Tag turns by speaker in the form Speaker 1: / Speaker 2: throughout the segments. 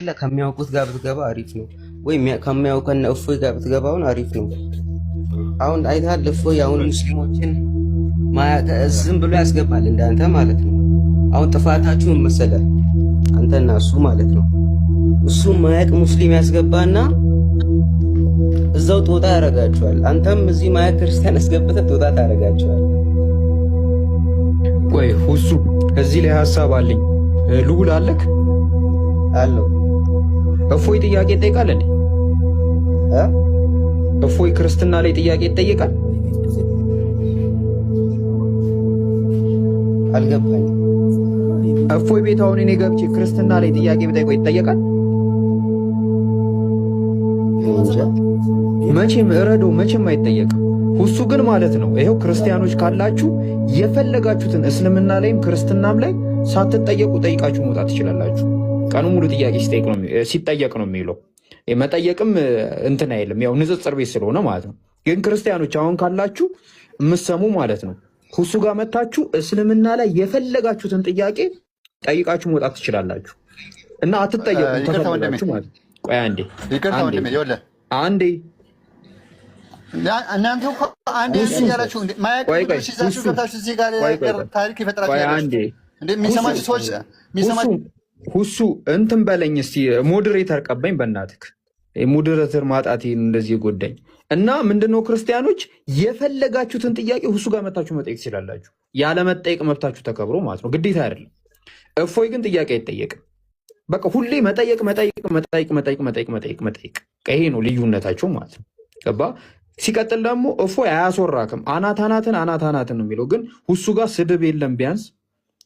Speaker 1: ከሚያውቁት ጋር ብትገባ አሪፍ ነው፣ ወይም ከሚያውቀን እፎይ ጋር ብትገባውን አሪፍ ነው። አሁን አይተሃል፣ እፎይ አሁን ሙስሊሞችን ዝም ብሎ ያስገባል እንዳንተ ማለት ነው። አሁን ጥፋታችሁን መሰለ አንተና እሱ ማለት ነው። እሱ ማያቅ ሙስሊም ያስገባና እዛው ጦጣ ያረጋቸዋል። አንተም እዚህ ማያቅ ክርስቲያን ያስገብተህ ጦጣ ታረጋቸዋል።
Speaker 2: ቆይ ሁሱ እዚህ ላይ ሐሳብ አለኝ። ልዑል አለክ
Speaker 1: አለው።
Speaker 2: እፎይ ጥያቄ ይጠይቃል እንዴ? እፎይ ክርስትና ላይ ጥያቄ ይጠይቃል?
Speaker 1: አልገባኝ።
Speaker 2: እፎይ ቤት አሁን እኔ ገብቼ ክርስትና ላይ ጥያቄ ብጠይቀው ይጠየቃል? መቼም እረዶ መቼም አይጠየቅም። ሁሱ ግን ማለት ነው ይሄው ክርስቲያኖች ካላችሁ የፈለጋችሁትን እስልምና ላይም ክርስትናም ላይ ሳትጠየቁ ጠይቃችሁ መውጣት ትችላላችሁ። ቀኑ ሙሉ ጥያቄ ሲጠየቅ ነው የሚለው። መጠየቅም እንትን አይልም፣ ያው ንጽጽር ቤት ስለሆነ ማለት ነው። ግን ክርስቲያኖች አሁን ካላችሁ የምትሰሙ ማለት ነው ሁሱ ጋር መታችሁ እስልምና ላይ የፈለጋችሁትን ጥያቄ ጠይቃችሁ መውጣት ትችላላችሁ እና አትጠየቁም ከፈለጋችሁ ማለት ነው። ቆይ አንዴ
Speaker 3: እናንተ እኮ አንዴ ያላችሁ ሲዛችሁ ገብታችሁ እዚህ ጋር ታሪክ ይፈጥራችሁ የሚሰማችሁ ሰዎች
Speaker 2: ሁሱ እንትን በለኝ እስቲ ሞዴሬተር ቀባኝ በእናትህ። ሞዴሬተር ማጣት እንደዚህ ጎዳኝ እና ምንድነው ክርስቲያኖች የፈለጋችሁትን ጥያቄ ሁሱ ጋር መታችሁ መጠየቅ ትችላላችሁ። ያለመጠየቅ መብታችሁ ተከብሮ ማለት ነው፣ ግዴታ አይደለም። እፎይ ግን ጥያቄ አይጠየቅም። በቃ ሁሌ መጠየቅ። ይሄ ነው ልዩነታቸው ማለት ነው። ገባ? ሲቀጥል ደግሞ እፎይ አያስወራክም። አናታናትን ነው የሚለው። ግን ሁሱ ጋር ስድብ የለም። ቢያንስ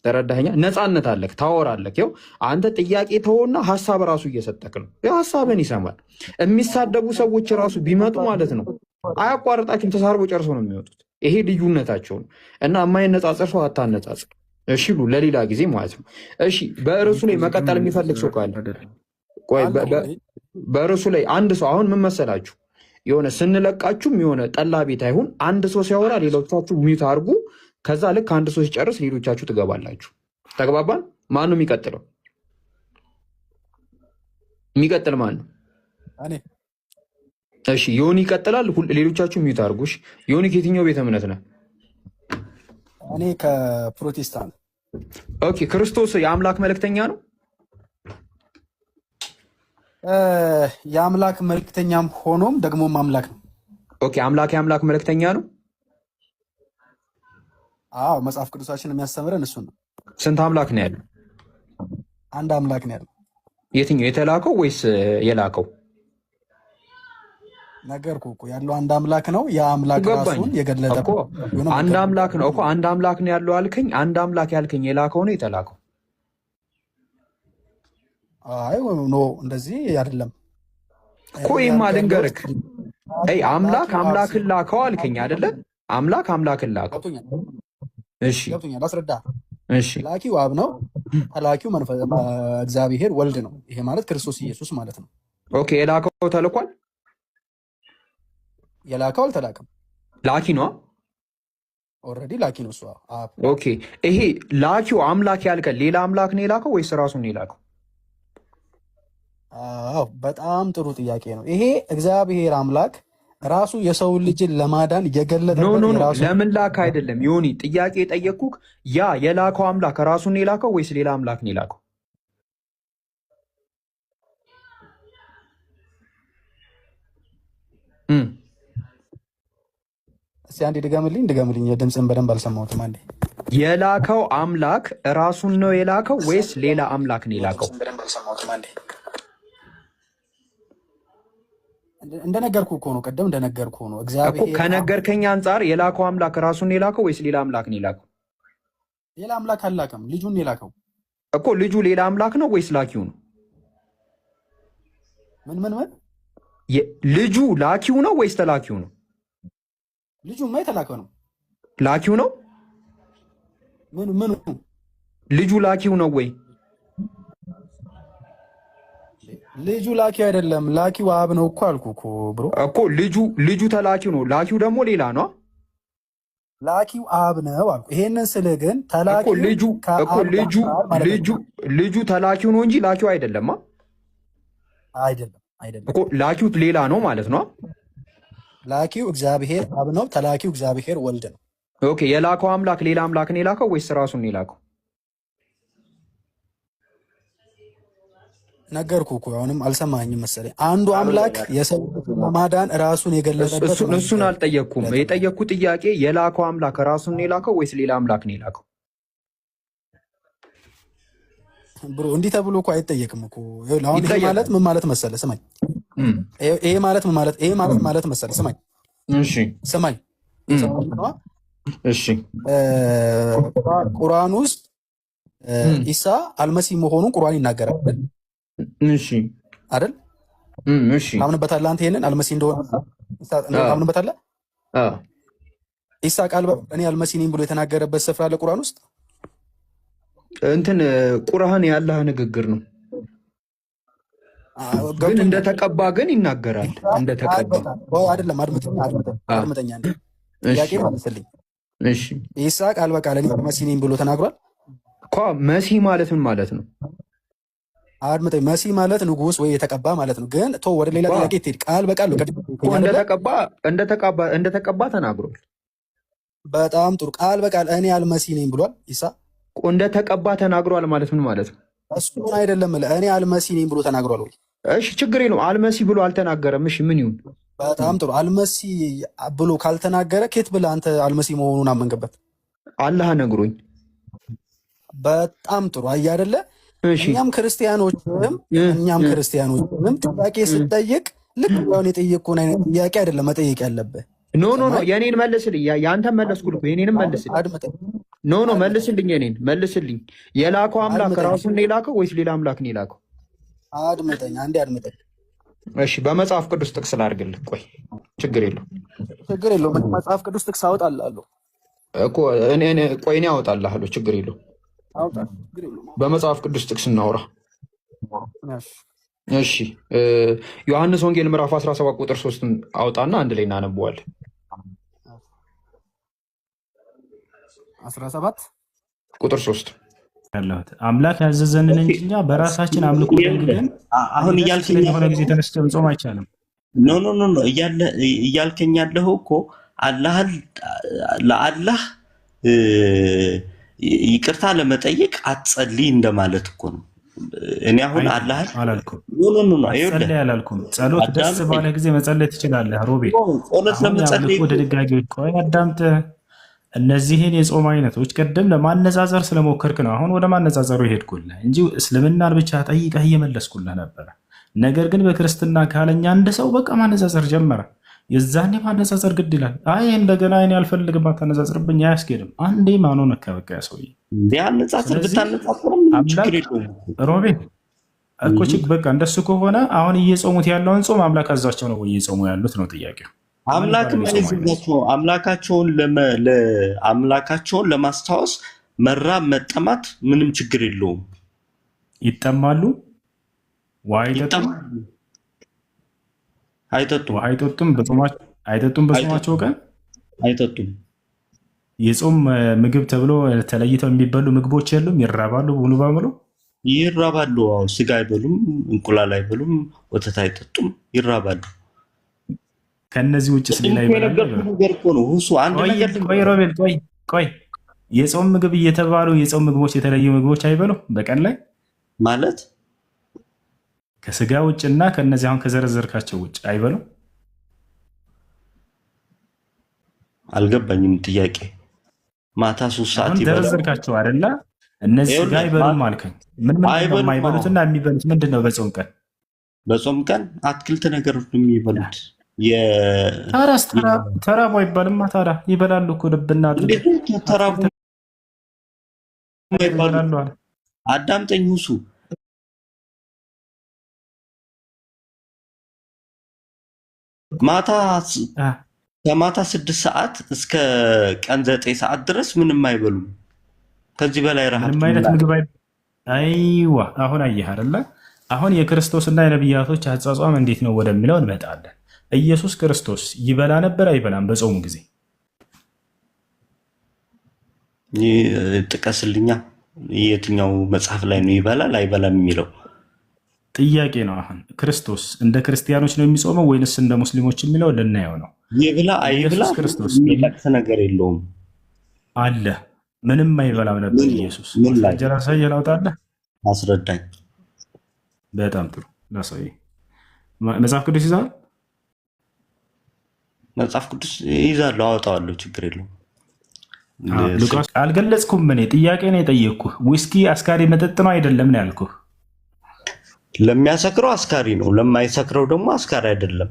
Speaker 2: ተረዳኸኛ? ነፃነት አለክ፣ ታወራለክ። ያው አንተ ጥያቄ ተወና ሀሳብ ራሱ እየሰጠክ ነው። ያው ሀሳብን ይሰማል። የሚሳደቡ ሰዎች ራሱ ቢመጡ ማለት ነው አያቋርጣችሁም። ተሳርቦ ጨርሶ ነው የሚወጡት። ይሄ ልዩነታቸው ነው እና የማይነጻጸር ሰው አታነጻጽር። እሺ ለሌላ ጊዜ ማለት ነው። እሺ በርዕሱ ላይ መቀጠል የሚፈልግ ሰው ካለ ቆይ፣ በርዕሱ ላይ አንድ ሰው አሁን ምን መሰላችሁ፣ የሆነ ስንለቃችሁም የሆነ ጠላ ቤት አይሁን፣ አንድ ሰው ሲያወራ ሌሎቻችሁ ሚዩት አድርጉ። ከዛ ልክ አንድ ሰው ሲጨርስ ሌሎቻችሁ ትገባላችሁ። ተግባባን? ማን ነው የሚቀጥለው? የሚቀጥል ማን ነው? እሺ ዮኒ ይቀጥላል። ሌሎቻችሁ ሚዩት አድርጉ። እሺ ዮኒ ከየትኛው ቤተ እምነት ነህ?
Speaker 4: እኔ ከፕሮቴስታንት።
Speaker 2: ኦኬ ክርስቶስ የአምላክ መልእክተኛ ነው?
Speaker 4: የአምላክ መልእክተኛም ሆኖም ደግሞም አምላክ ነው።
Speaker 2: ኦኬ የአምላክ መልእክተኛ ነው?
Speaker 4: አዎ መጽሐፍ ቅዱሳችን የሚያስተምረን እሱ ነው።
Speaker 2: ስንት አምላክ ነው ያለው?
Speaker 4: አንድ አምላክ ነው ያለው።
Speaker 2: የትኛው የተላከው ወይስ የላከው?
Speaker 4: ነገርኩህ እኮ ያለው አንድ አምላክ ነው። ያ አምላክ ራሱን የገለጠ
Speaker 2: አንድ አምላክ ነው እኮ። አንድ አምላክ ነው ያለው አልከኝ። አንድ አምላክ ያልከኝ የላከው ነው የተላከው?
Speaker 4: አይ ኖ እንደዚህ አይደለም
Speaker 2: እኮ። ይማ ልንገርህ፣ አምላክን ላከው አልከኝ አይደለ? አምላክን ላከው። እሺ
Speaker 4: ገብቶኛል። አስረዳ።
Speaker 2: እሺ
Speaker 4: ላኪው አብ ነው፣ ተላኪው እግዚአብሔር ወልድ ነው። ይሄ ማለት ክርስቶስ ኢየሱስ ማለት ነው።
Speaker 2: ኦኬ የላከው ተልኳል?
Speaker 4: የላከው አልተላከም።
Speaker 2: ላኪ ነው።
Speaker 4: ኦልሬዲ ላኪ ነው እሱ።
Speaker 2: ኦኬ ይሄ ላኪው አምላክ ያልከን ሌላ አምላክ ነው የላከው ወይስ ራሱን ነው የላከው?
Speaker 4: አዎ በጣም ጥሩ ጥያቄ ነው ይሄ። እግዚአብሔር አምላክ ራሱ የሰው ልጅን ለማዳን የገለጠበት ራሱ
Speaker 2: ለምን ላከ አይደለም ዮኒ፣ ጥያቄ የጠየቅኩህ ያ የላከው አምላክ ራሱን ነው የላከው ወይስ ሌላ አምላክ ነው የላከው?
Speaker 4: እስኪ አንዴ ድገምልኝ። ድምፅን በደንብ አልሰማሁትም። አንዴ
Speaker 2: የላከው አምላክ ራሱን ነው የላከው ወይስ ሌላ አምላክ ነው የላከው?
Speaker 4: እንደነገርኩህ እኮ ነው፣ ቅድም እንደነገርኩህ ነው። እግዚአብሔር
Speaker 2: ከነገርከኝ አንጻር የላከው አምላክ ራሱን ነው የላከው ወይስ ሌላ አምላክ ነው የላከው?
Speaker 4: ሌላ አምላክ አላከም፣ ልጁን የላከው
Speaker 2: እኮ። ልጁ ሌላ አምላክ ነው ወይስ ላኪው ነው?
Speaker 4: ምን
Speaker 2: ልጁ ላኪው ነው ወይስ ተላኪው ነው?
Speaker 4: ልጁማ የተላከው ነው።
Speaker 2: ላኪው ነው?
Speaker 4: ምኑ
Speaker 2: ልጁ ላኪው ነው ወይ?
Speaker 4: ልጁ ላኪው አይደለም፣ ላኪው አብ ነው እኮ አልኩህ እኮ ብሮ
Speaker 2: እኮ። ልጁ ተላኪው ነው፣ ላኪው ደግሞ ሌላ ነው።
Speaker 4: ላኪው አብ ነው አልኩ። ይሄንን ስልህ ግን ተላኪው
Speaker 2: ልጁ ተላኪው ነው እንጂ ላኪው አይደለም።
Speaker 4: አይደለም አይደለም
Speaker 2: እኮ ላኪው ሌላ ነው ማለት ነው።
Speaker 4: ላኪው እግዚአብሔር አብ ነው። ተላኪው እግዚአብሔር ወልድ ነው።
Speaker 2: ኦኬ የላከው አምላክ ሌላ አምላክን የላከው ወይስ ራሱን የላከው?
Speaker 4: ነገርኩ እኮ አሁንም አልሰማኝም መሰለኝ። አንዱ አምላክ የሰው ለማዳን ራሱን የገለጸበት
Speaker 2: እሱን አልጠየቅኩም። የጠየቅኩት ጥያቄ የላከው አምላክ ራሱን የላከው ወይስ ሌላ አምላክ ነው የላከው?
Speaker 4: ብሮ እንዲህ ተብሎ እኮ አይጠየቅም እኮ። አሁን ይሄ ማለት ምን ማለት መሰለህ? ስማኝ። ይሄ ማለት ምን ማለት ማለት መሰለህ? ስማኝ።
Speaker 2: እሺ
Speaker 4: ስማኝ።
Speaker 2: እሺ
Speaker 4: ቁርአን ውስጥ ኢሳ አልመሲህ መሆኑን ቁርአን ይናገራል።
Speaker 2: እሺ
Speaker 4: አይደል?
Speaker 2: እሺ
Speaker 4: ታምንበታለህ አንተ? ይሄንን አልመሲህ እንደሆነ ታምንበታለህ? ኢሳ ቃል እኔ አልመሲህ ነኝ ብሎ የተናገረበት ስፍራ አለ ቁርአን ውስጥ?
Speaker 2: እንትን ቁርአን ያላህ ንግግር ነው፣ ግን እንደተቀባ ግን ይናገራል። እንደተቀባ
Speaker 4: አይደለም። አድምጠኛ ጥያቄ መልስልኝ።
Speaker 2: እሺ
Speaker 4: ኢሳ ቃል በቃል እኔ መሲህ ነኝ ብሎ ተናግሯል
Speaker 2: እኮ። መሲህ ማለት ምን ማለት ነው?
Speaker 4: አድምጠኝ። መሲህ ማለት ንጉስ ወይ የተቀባ ማለት ነው። ግን ቶ ወደ ሌላ ጥያቄ ትሄድ። ቃል በቃል
Speaker 2: እንደተቀባ ተናግሯል።
Speaker 4: በጣም ጥሩ። ቃል በቃል እኔ አልመሲህ ነኝ ብሏል ኢሳ።
Speaker 2: እንደተቀባ ተናግሯል ማለት ምን ማለት ነው?
Speaker 4: እሱን አይደለም እኔ አልመሲህ ነኝ ብሎ ተናግሯል ወይ?
Speaker 2: እሺ ችግር የለውም። አልመሲህ ብሎ አልተናገረም። እሺ ምን ይሁን?
Speaker 4: በጣም ጥሩ። አልመሲህ ብሎ ካልተናገረ ኬት ብለህ አንተ አልመሲህ መሆኑን አመንክበት?
Speaker 2: አላህ ነግሮኝ።
Speaker 4: በጣም ጥሩ። አየህ አይደለ? እኛም ክርስቲያኖችም ጥያቄ ስጠይቅ ልክ ሆን የጠየቅኩህን አይነት ጥያቄ አይደለም መጠየቅ ያለብህ።
Speaker 2: ኖ የኔን መልስልኝ። የአንተን መለስኩልህ እኮ የኔንም መልስልኝ። ኖ መልስልኝ፣ የኔን መልስልኝ። የላከው አምላክ ራሱን ነው የላከው ወይስ ሌላ አምላክ ነው የላከው?
Speaker 4: አድምጠኝ፣ አንዴ አድምጠኝ።
Speaker 2: እሺ በመጽሐፍ ቅዱስ ጥቅስ ላድርግልህ። ቆይ ችግር
Speaker 4: የለውም። መጽሐፍ ቅዱስ ጥቅስ አወጣልሃለሁ
Speaker 2: እኮ ቆይ እኔ አወጣልሃለሁ። ችግር የለውም። በመጽሐፍ ቅዱስ ጥቅስ እናውራ። እሺ ዮሐንስ ወንጌል ምዕራፍ 17 ቁጥር 3 አውጣና አንድ ላይ እናነበዋለን።
Speaker 4: 17
Speaker 2: ቁጥር 3
Speaker 5: ያለሁት አምላክ ያዘዘንን እንጂ እኛ በራሳችን አምልኮ ደግገን
Speaker 3: አሁን እያልከኝ
Speaker 5: የሆነ ጊዜ ተነስተን ጾም አይቻልም።
Speaker 3: ኖ እያልከኝ ያለኸው እኮ ለአላህ ይቅርታ ለመጠየቅ አትጸልይ እንደማለት እኮ ነው። እኔ አሁን አላህ
Speaker 5: አላልኩም። ጸልይ አላልኩም። ጸሎት ደስ ባለ ጊዜ መጸለይ ትችላለህ። ሮቤ
Speaker 3: ጸሎት ለመጸለይ
Speaker 5: ወደ ድጋጌዎች ቆይ አዳምጥ። እነዚህን የጾም አይነቶች ቀደም ለማነጻጸር ስለሞከርክ ነው አሁን ወደ ማነጻጸሩ ይሄድኩልህ እንጂ እስልምናን ብቻ ጠይቀህ እየመለስኩልህ ነበረ። ነገር ግን በክርስትና ካለኛ አንድ ሰው በቃ ማነጻጸር ጀመረ። የዛኔ ማነጻጸር ግድ ይላል። አይ እንደገና እኔ አልፈልግም አታነጻጽርብኝ፣ አያስኬድም። አንዴ ማኖ ነካ በቃ ሰውዬ
Speaker 3: ቢያነጻጽር ብታነጻጽርም ችግር የለውም።
Speaker 5: ሮቤ እኮ በቃ እንደሱ ከሆነ አሁን እየጾሙት ያለውን ጾም አምላክ አዟቸው ነው ወይ እየጾሙ ያሉት ነው ጥያቄው። አምላካቸውን ለማስታወስ መራብ መጠማት ምንም ችግር የለውም። ይጠማሉ፣ ውሃ
Speaker 3: አይጠጡም።
Speaker 5: አይጠጡም። በጾማቸው ቀን
Speaker 3: አይጠጡም።
Speaker 5: የጾም ምግብ ተብሎ ተለይተው የሚበሉ ምግቦች የሉም። ይራባሉ፣ ሙሉ በሙሉ
Speaker 3: ይራባሉ። ስጋ አይበሉም፣ እንቁላል አይበሉም፣ ወተት አይጠጡም፣ ይራባሉ።
Speaker 5: ከነዚህ ውጭ ሌላ ይበላል? ሮቤል ቆይ የጾም ምግብ እየተባሉ የጾም ምግቦች የተለዩ ምግቦች አይበሉም በቀን ላይ
Speaker 3: ማለት
Speaker 5: ከስጋ ውጭ እና ከነዚህ አሁን ከዘረዘርካቸው ውጭ አይበሉም?
Speaker 3: አልገባኝም ጥያቄ። ማታ 3 ሰዓት ይበላል
Speaker 5: ዘረዘርካቸው አይደለ? እነዚህ ስጋ አይበሉም አልከኝ። ምን ነው የማይበሉትና የሚበሉት ምንድን ነው?
Speaker 3: በጾም ቀን አትክልት ነገሮች ነው የሚበሉት።
Speaker 5: ተራቡ አይባልማ። ታዲያ ይበላሉ እኮ ልብና
Speaker 3: ተራቡ ይበላሉ። አዳምጠኝ ሁሱ ከማታ 6 ሰዓት እስከ ቀን 9 ሰዓት ድረስ ምንም አይበሉም። ከዚህ በላይ ረሃብ
Speaker 5: ምንም አይነት ምግብ አይዋ። አሁን አየህ አይደለ? አሁን የክርስቶስና የነቢያቶች አጻጻም እንዴት ነው ወደሚለው እንመጣለን። ኢየሱስ ክርስቶስ ይበላ ነበር አይበላም? በጾሙ ጊዜ
Speaker 3: ጥቀስልኛ። የትኛው መጽሐፍ ላይ ነው ይበላል አይበላም የሚለው?
Speaker 5: ጥያቄ ነው። አሁን ክርስቶስ እንደ ክርስቲያኖች ነው የሚጾመው ወይንስ እንደ ሙስሊሞች የሚለው ልናየው ነው።
Speaker 3: ይብላ አይብላ
Speaker 5: ኢየሱስ ክርስቶስ
Speaker 3: የሚጠቅስ ነገር የለውም
Speaker 5: አለ። ምንም አይበላም ነበር ኢየሱስ። ማስረጃ ላሳየህ፣ ላውጣለህ?
Speaker 3: አስረዳኝ።
Speaker 5: በጣም ጥሩ ላሳየህ። መጽሐፍ ቅዱስ ይዘሃል?
Speaker 3: መጽሐፍ ቅዱስ ይዛለሁ፣ አወጣዋለሁ፣ ችግር የለውም።
Speaker 5: ሉቃስ አልገለጽኩም። እኔ ጥያቄ ነው የጠየቅኩህ። ዊስኪ አስካሪ መጠጥ ነው አይደለም ነው ያልኩህ።
Speaker 3: ለሚያሰክረው አስካሪ ነው፣ ለማይሰክረው ደግሞ አስካሪ አይደለም።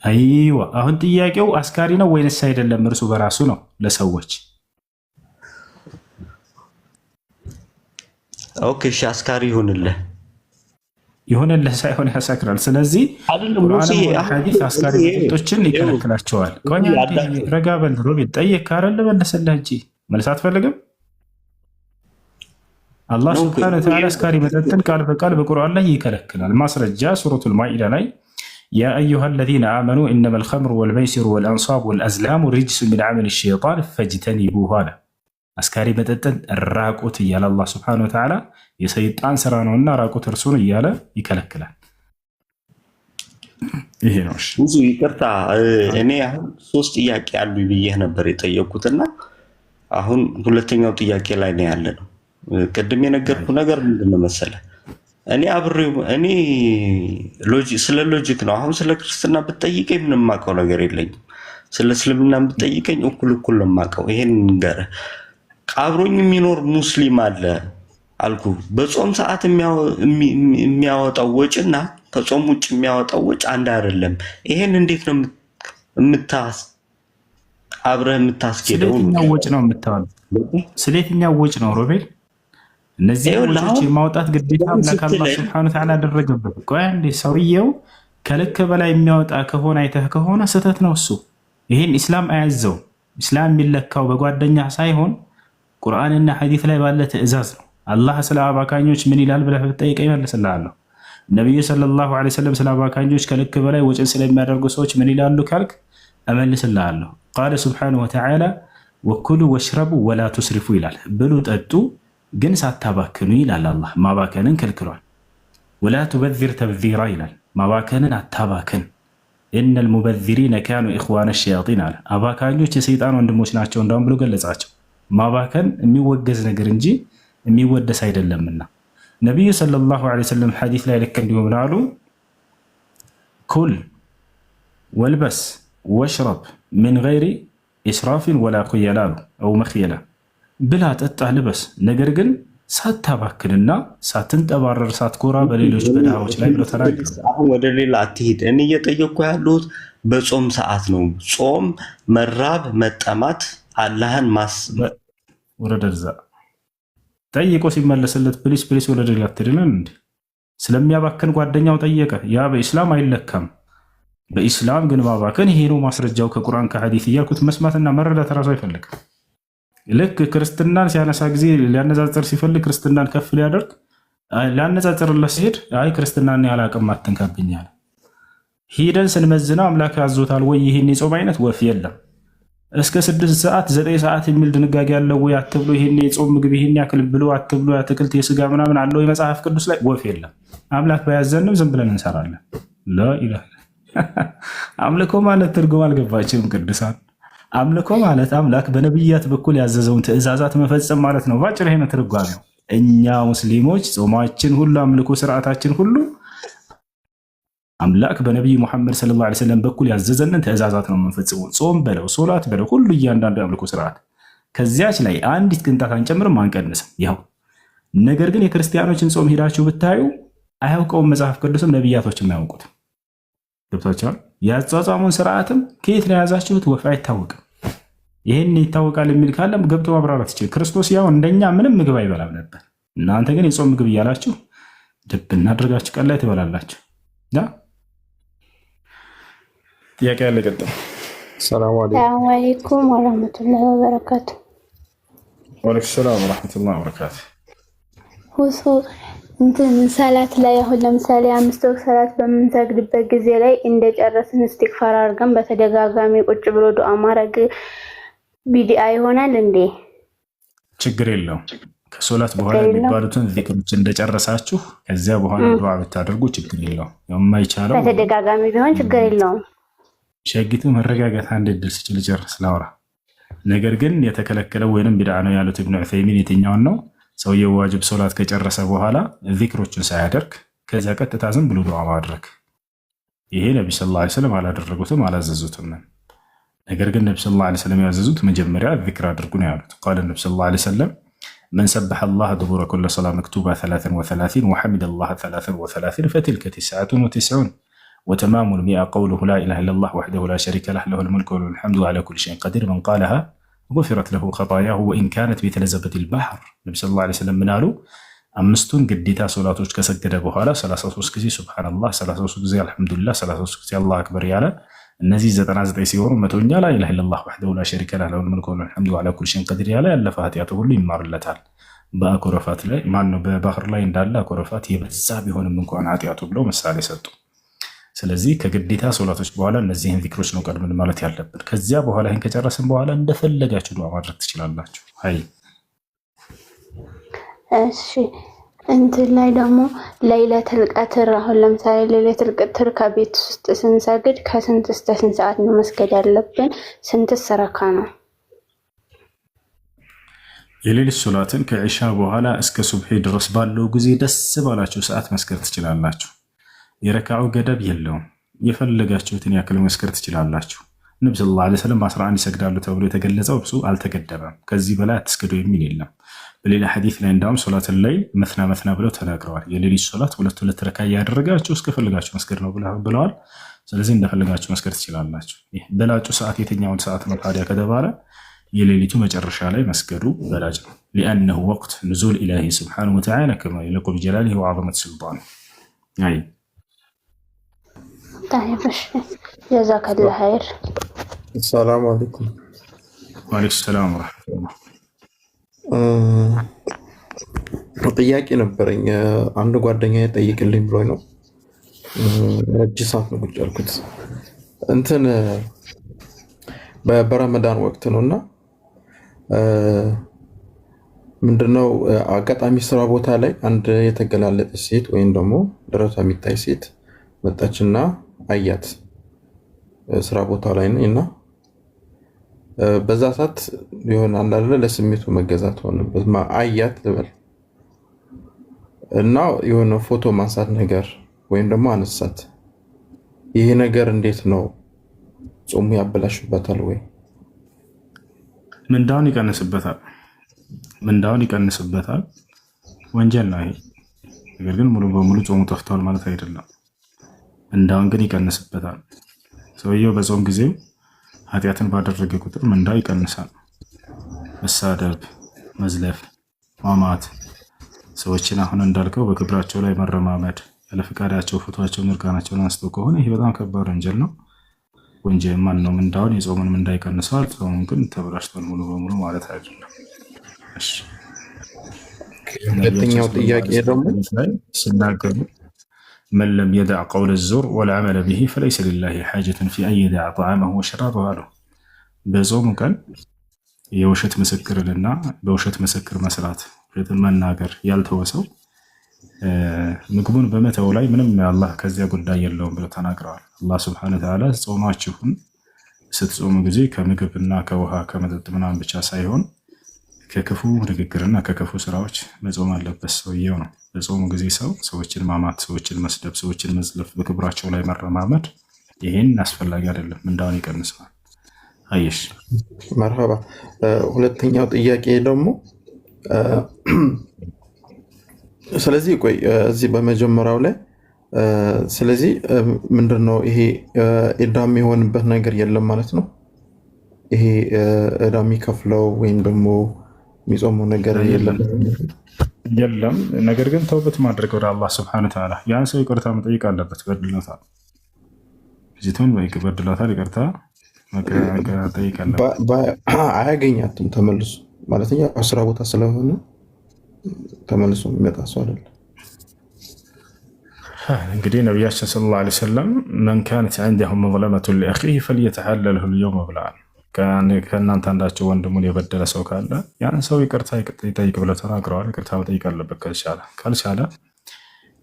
Speaker 5: አይዋ አሁን ጥያቄው አስካሪ ነው ወይንስ አይደለም? እርሱ በራሱ ነው ለሰዎች።
Speaker 3: ኦኬ እሺ፣ አስካሪ ይሁንልህ።
Speaker 5: ይሁንልህ ሳይሆን ያሰክራል። ስለዚህ ሐዲስ አስካሪ መጠጦችን ይከለክላቸዋል። ረጋ በል ሮቤል፣ ጠየቅ ካረል መለሰልህ እንጂ መልስ አትፈልግም። አላህ ስብሐነሁ ወተዓላ አስካሪ መጠጥን ቃል በቃል በቁርአን ላይ ይከለክላል። ማስረጃ ሱረቱል ማኢዳ ላይ ያ አዩሃ አለዚነ አመኑ ኢነመል ኸምሩ ወልመይሲሩ ወልአንሳቡ ወልአዝላሙ ሪጅሱ ሚን ዐመሊ ሸይጣን ፈጅተኒቡሁ አለ። አስካሪ መጠጥን ራቁት እያለ አላህ ስብሐነሁ ወተዓላ የሰይጣን ስራ ነውና ራቁት እርሱን እያለ ይከለክላል። ይሄ ነው።
Speaker 3: ብዙ ይቅርታ፣ እኔ አሁን 3 ጥያቄ አሉ ብዬህ ነበር የጠየቁትና አሁን ሁለተኛው ጥያቄ ላይ ነው ያለ ነው። ቅድም የነገርኩ ነገር ምንድነው መሰለህ? እኔ ስለ ሎጂክ ነው። አሁን ስለ ክርስትና ብትጠይቀኝ ምንም የማውቀው ነገር የለኝም። ስለ እስልምና ብትጠይቀኝ እኩል ነው የማውቀው። ይሄን ንገረህ። አብሮኝ የሚኖር ሙስሊም አለ አልኩ። በጾም ሰዓት የሚያወጣው ወጪና ከጾም ውጭ የሚያወጣው ወጪ አንድ አይደለም። ይሄን እንዴት ነው አብረህ የምታስኬደው?
Speaker 5: ስለየትኛው ወጪ ነው የምታወጣው? ስለየትኛው ወጪ ነው ሮቤል? እነዚህ ወጪዎች የማውጣት ግዴታ አምላክ አላህ ሱብሓነሁ ወተዓላ አደረገበት። ቆይ አንዴ፣ ሰውየው ከልክ በላይ የሚያወጣ ከሆነ አይተህ ከሆነ ስህተት ነው እሱ። ይሄን ኢስላም አያዘው። ኢስላም የሚለካው በጓደኛ ሳይሆን ቁርአንና ሐዲስ ላይ ባለ ትዕዛዝ ነው። አላህ ስለ አባካኞች ምን ይላል ብለህ ብትጠይቀኝ እመልስልሃለሁ። ነብዩ ሰለላሁ ዐለይሂ ወሰለም ስለ አባካኞች ከልክ በላይ ወጪን ስለሚያደርጉ ሰዎች ምን ይላሉ ካልክ እመልስልሃለሁ። ቃለ ሱብሓነሁ ወተዓላ ወኩሉ ወሽረቡ ወላ ቱስሪፉ ይላል። ብሉ ጠጡ ግን ሳታባክኑ ይላል አላህ። ማባከንን ከልክሏል። ወላ ቱበዚር ተብዚራ ይላል። ማባከንን አታባክን። ኢነል ሙበዚሪነ ካኑ ኢኽዋነ ሸያጢን አለ። አባካኞች የሰይጣን ወንድሞች ናቸው እንዳውም ብሎ ገለጻቸው። ማባከን የሚወገዝ ነገር እንጂ የሚወደስ አይደለምና ነቢዩ ሰለላሁ ዐለይሂ ወሰለም ሐዲስ ላይ ልክ እንዲሁ ምን አሉ? ኩል ወልበስ ወሽረብ ምን ገይሪ ኢስራፊን ወላ ኹየላ አሉ። አው መኽየላ፣ ብላ ጠጣ ልበስ፣ ነገር ግን ሳታባክንና ሳትንጠባረር ሳትኮራ በሌሎች በድሃዎች ላይ ብሎ ተናገሩ።
Speaker 3: አሁን ወደ ሌላ አትሂድ። እኔ እየጠየቅኩ ያለሁት በጾም ሰዓት ነው። ጾም መራብ መጠማት አላህን
Speaker 5: ወረደዛ ጠይቆ ሲመለስለት ፕሊስ ፕሊስ ወደ ሌላ አትድነን እንዴ? ስለሚያባክን ጓደኛው ጠየቀ። ያ በኢስላም አይለካም። በኢስላም ግን ማባከን ይሄ ነው ማስረጃው ከቁርአን ከሐዲስ እያልኩት መስማትና መረዳት ራሱ አይፈልግም። ልክ ክርስትናን ሲያነሳ ጊዜ ሊያነጻጽር ሲፈልግ ክርስትናን ከፍ ሊያደርግ ሊያነጻጽርለት ሲሄድ አይ ክርስትናን ያላቅም አትንካብኛል። ሂደን ስንመዝነው አምላክ ያዞታል ወይ ይህን የጾም አይነት? ወፍ የለም። እስከ 6 ሰዓት 9 ሰዓት የሚል ድንጋጌ ያለው ወይ አትብሎ ይህን የጾም ምግብ ይህን ያክል ብሎ አትብሎ አትክልት የስጋ ምናምን አለው የመጽሐፍ ቅዱስ ላይ? ወፍ የለም። አምላክ ባያዘንም ዝም ብለን እንሰራለን። ላኢላሃ አምልኮ ማለት ትርጉም አልገባችም ቅዱሳን። አምልኮ ማለት አምላክ በነቢያት በኩል ያዘዘውን ትእዛዛት መፈጸም ማለት ነው። ባጭር ይሄን ትርጓሜው። እኛ ሙስሊሞች ጾማችን ሁሉ አምልኮ ስርዓታችን ሁሉ አምላክ በነቢዩ ሙሐመድ ሰለላሁ ዐለይሂ ወሰለም በኩል ያዘዘንን ትእዛዛት ነው የምንፈጽመው። ጾም በለው ሶላት በለው ሁሉ እያንዳንዱ አምልኮ ስርዓት ከዚያች ላይ አንዲት ቅንጣት አንጨምርም አንቀንስም። ያው ነገር ግን የክርስቲያኖችን ጾም ሄዳችሁ ብታዩ አያውቀውም መጽሐፍ ቅዱስም ነቢያቶችም አያውቁትም። ገብቷቸዋል። የአጿጿሙን ስርዓትም ከየት ነው የያዛችሁት? ወፍ አይታወቅም። ይህን ይታወቃል የሚል ካለም ገብቶ ማብራራት ይችላል። ክርስቶስ ያው እንደኛ ምንም ምግብ አይበላም ነበር። እናንተ ግን የጾም ምግብ እያላችሁ ድብ እናድርጋችሁ ቀን ላይ ትበላላችሁ። ጥያቄ ያለ ቀጥል። ሰላም
Speaker 6: አለይኩም ወራህመቱላሂ ወበረካቱ።
Speaker 5: ወአለይኩም ሰላም ወራህመቱላሂ ወበረካቱ።
Speaker 6: ሁሱ እንትን ሰላት ላይ አሁን ለምሳሌ 5 ወቅት ሰላት በምንሰግድበት ጊዜ ላይ እንደጨረስን ኢስቲግፋር አድርገን በተደጋጋሚ ቁጭ ብሎ ዱዓ ማድረግ ቢዲአ ይሆናል እንዴ?
Speaker 5: ችግር የለውም። ከሶላት በኋላ የሚባሉትን ዚክሮች እንደጨረሳችሁ ከዚያ በኋላ ዱዓ ብታደርጉ ችግር የለውም። የማይቻለው
Speaker 6: በተደጋጋሚ ቢሆን ችግር የለውም።
Speaker 5: ሸጊቱ መረጋጋት አንድ እድል ስችል ጨርስ ላውራ። ነገር ግን የተከለከለው ወይንም ቢድዓ ነው ያሉት ኢብኑ ዑሰይሚን የትኛውን ነው? ሰውየው ዋጅብ ሶላት ከጨረሰ በኋላ ዚክሮችን ሳያደርግ ከዚያ ቀጥታ ዝም ብሎ ዱዓ ማድረግ። ይሄ ነቢ ሰለላሁ ዐለይሂ ወሰለም አላደረጉትም፣ አላዘዙትም። ነገር ግን ነቢ ሰለላሁ ዐለይሂ ወሰለም ያዘዙት መጀመሪያ ዚክር አድርጉ ነው ያሉት። ቃለ ነቢ ሰለላሁ ዐለይሂ ወሰለም መን ሰበሐ አላህ ዱቡረ ኩሊ ሰላህ መክቱባ 33 ወሐሚደ አላህ 33 ፈትልከ 99 وتمام المئة قوله لا إله إلا الله وحده لا شريك له له الملك وله الحمد على كل شيء قدير من قالها غفرت له خطاياه وإن كانت مثل زبد البحر النبي صلى الله عليه وسلم منالو أمستون قديتا صلاتوች ከሰገደ በኋላ 33 ጊዜ ሱብሃንአላህ 33 ጊዜ አልহামዱሊላህ 33 ጊዜ አላሁ አክበር ያለ እነዚህ 99 ሲሆኑ መቶኛ ላ ኢላሃ ኢላላህ ወህደሁ ላ ሸሪከ ለሁ ለሁል ሙልኩ ወለሁል ሐምዱ ወዐላ ኩሊ ሸይኢን ቀዲር ያለ ያለፈ ኃጢአቱ ሁሉ ይማርለታል። በአኮረፋት ላይ ማነው በባህር ላይ እንዳለ አኮረፋት የበዛ ቢሆንም እንኳን ኃጢአቱ ብለው ምሳሌ ሰጡ። ስለዚህ ከግዴታ ሶላቶች በኋላ እነዚህን ዚክሮች ነው ቀድመን ማለት ያለብን። ከዚያ በኋላ ይህን ከጨረስን በኋላ እንደፈለጋችሁ ዱዓ ማድረግ ትችላላችሁ። አይ
Speaker 6: እሺ እንትን ላይ ደግሞ ለይለቱል ቀድር አሁን ለምሳሌ ለይለቱል ቀድር ከቤት ውስጥ ስንሰግድ ከስንት እስከ ስንት ሰዓት ነው መስገድ ያለብን? ስንትስ ረካ ነው?
Speaker 5: የሌሊት ሶላትን ከኢሻ በኋላ እስከ ሱብሒ ድረስ ባለው ጊዜ ደስ ባላችሁ ሰዓት መስገድ ትችላላችሁ። የረካው ገደብ የለውም። የፈለጋችሁትን ያክል መስገድ ትችላላችሁ። ነብዩ ሰለላሁ ዐለይሂ ወሰለም 11 ይሰግዳሉ ተብሎ የተገለጸው እሱ አልተገደበም። ከዚህ በላይ አትስገዱ የሚል የለም። በሌላ ሐዲስ ላይ እንዳውም ሶላትን ላይ መትና ብለው ተናግረዋል። የሌሊት ሶላት ሁለት ረካ ያደረጋችሁ እስከፈለጋችሁ መስገድ ነው ብለዋል። ስለዚህ እንደፈለጋችሁ መስገድ ትችላላችሁ። በላጩ ሰዓት የትኛውን ሰዓት ነው ታዲያ ከተባለ የሌሊቱ መጨረሻ ላይ መስገዱ በላጭ ነው። لأنه وقت نزول إلهي سبحانه وتعالى كما يليق بجلاله وعظمة سلطانه. أي
Speaker 6: طيب جزاك الله خير.
Speaker 7: السلام عليكم.
Speaker 5: وعليكم السلام ورحمة الله.
Speaker 7: ጥያቄ ነበረኝ። አንድ ጓደኛዬ ጠይቅልኝ ብሎኝ ነው። ረጅም ሰዓት ነው ቁጭ ያልኩት። እንትን በረመዳን ወቅት ነውና ምንድነው አጋጣሚ ስራ ቦታ ላይ አንድ የተገላለጠች ሴት ወይም ደግሞ ደረቷ የሚታይ ሴት መጣችና አያት። ስራ ቦታ ላይ ነኝና በዛ ሰዓት የሆነ አንዳለ ለስሜቱ መገዛት ሆነበት አያት ልበል እና የሆነ ፎቶ ማንሳት ነገር ወይም ደግሞ አነሳት። ይሄ ነገር እንዴት ነው? ጾሙ ያበላሽበታል ወይ?
Speaker 5: ምንዳውን ይቀንስበታል። ወንጀል ነው ይሄ። ነገር ግን ሙሉ በሙሉ ጾሙ ጠፍቷል ማለት አይደለም። ምንዳውን ግን ይቀንስበታል። ሰውየው በጾም ጊዜ ኃጢአትን ባደረገ ቁጥር ምንዳው ይቀንሳል። መሳደብ፣ መዝለፍ፣ ማማት፣ ሰዎችን አሁን እንዳልከው በክብራቸው ላይ መረማመድ፣ ያለ ፈቃዳቸው ፎቶአቸውን እርቃናቸውን አንስተው ከሆነ ይሄ በጣም ከባድ ወንጀል ነው። ወንጀል ማን ነው? ምንዳውን የጾሙን ምንዳ ይቀንሰዋል። ጾሙን ግን ተበላሽቷል ሙሉ በሙሉ ማለት አይደለም። እሺ
Speaker 7: ሁለተኛው ጥያቄ ደግሞ
Speaker 5: ሲናገሩ من لم يدع قول الزور والعمل به فليس لله حاجة في أن يدع طعامه وشرابه له. በጾሙ ቀን የውሸት ምስክርና በውሸት ምስክር መስራት መናገር ያልተወሰው ምግቡን በመተው ላይ ምንም አላህ ከዚያ ጉዳይ የለውም ብለው ተናግረዋል። አላህ ሱብሓነሁ ወተዓላ ጾማችሁን ስትጾሙ ጊዜ ከምግብና ከውሃ ከመጠጥ ምናምን ብቻ ሳይሆን ከክፉ ንግግርና ከክፉ ስራዎች መጾም አለበት ሰውየው ነው። በጾሙ ጊዜ ሰዎችን ማማት፣ ሰዎችን መስደብ፣ ሰዎችን መዝለፍ፣ በክብራቸው ላይ መረማመድ ይሄን አስፈላጊ አይደለም። ምንዳውን ይቀንሰዋል። አይሽ
Speaker 7: መርሐባ። ሁለተኛው ጥያቄ ደግሞ ስለዚህ ቆይ እዚህ በመጀመሪያው ላይ ስለዚህ ምንድነው ይሄ ዕዳ የሚሆንበት ነገር የለም ማለት ነው? ይሄ ዕዳ የሚከፍለው ወይም ደግሞ የሚጾመው ነገር የለም።
Speaker 5: ነገር ግን ተውበት ማድረግ ወደ አላህ ስብሐነ ወተዓላ ያን ሰው ይቅርታ መጠየቅ አለበት። በድሎታል፣ ፊቱን በድሎታል፣ ይቅርታ መጠየቅ አለበት።
Speaker 7: አያገኛትም ተመልሶ ማለት ነው። ስራ ቦታ ስለሆነ ተመልሶ የሚመጣ ሰው አይደለም።
Speaker 5: እንግዲህ ነቢያችን ሰለላሁ ዐለይሂ ወሰለም መን ካነት ዐንደሁ መዝለመቱን ሊአኺህ ፈልየተሐለልሁ ልየውመ ብለዋል። ከእናንተ አንዳቸው ወንድሙን የበደለ ሰው ካለ ያን ሰው ይቅርታ ይጠይቅ ብለው ተናግረዋል። ይቅርታ መጠየቅ አለበት ካልቻለ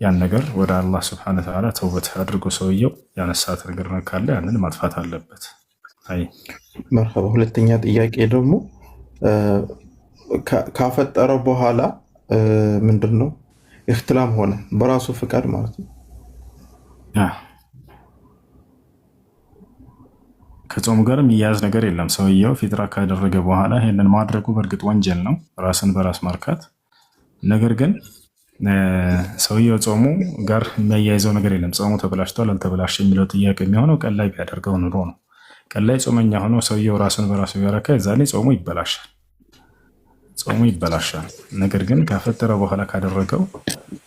Speaker 5: ያን ነገር ወደ አላህ ስብሐነ ወተዓላ ተውበት አድርጎ ሰውየው ያነሳት ነገር ካለ ያንን ማጥፋት አለበት። አይ
Speaker 7: መርሐባ። ሁለተኛ ጥያቄ ደግሞ ካፈጠረው በኋላ ምንድነው ኢኽትላም ሆነ በራሱ ፍቃድ ማለት ነው።
Speaker 5: ከጾሙ ጋር የሚያያዝ ነገር የለም። ሰውየው ፊጥራ ካደረገ በኋላ ይሄንን ማድረጉ በእርግጥ ወንጀል ነው፣ ራስን በራስ ማርካት። ነገር ግን ሰውየው ጾሙ ጋር የሚያያይዘው ነገር የለም። ጾሙ ተበላሽቷል አልተበላሽ የሚለው ጥያቄ የሚሆነው ቀን ላይ ቢያደርገው ኑሮ ነው። ቀን ላይ ጾመኛ ሆኖ ሰውየው ራስን በራሱ ቢያረካ የዛኔ ጾሙ ይበላሻል። ነገር ግን ካፈጠረ በኋላ ካደረገው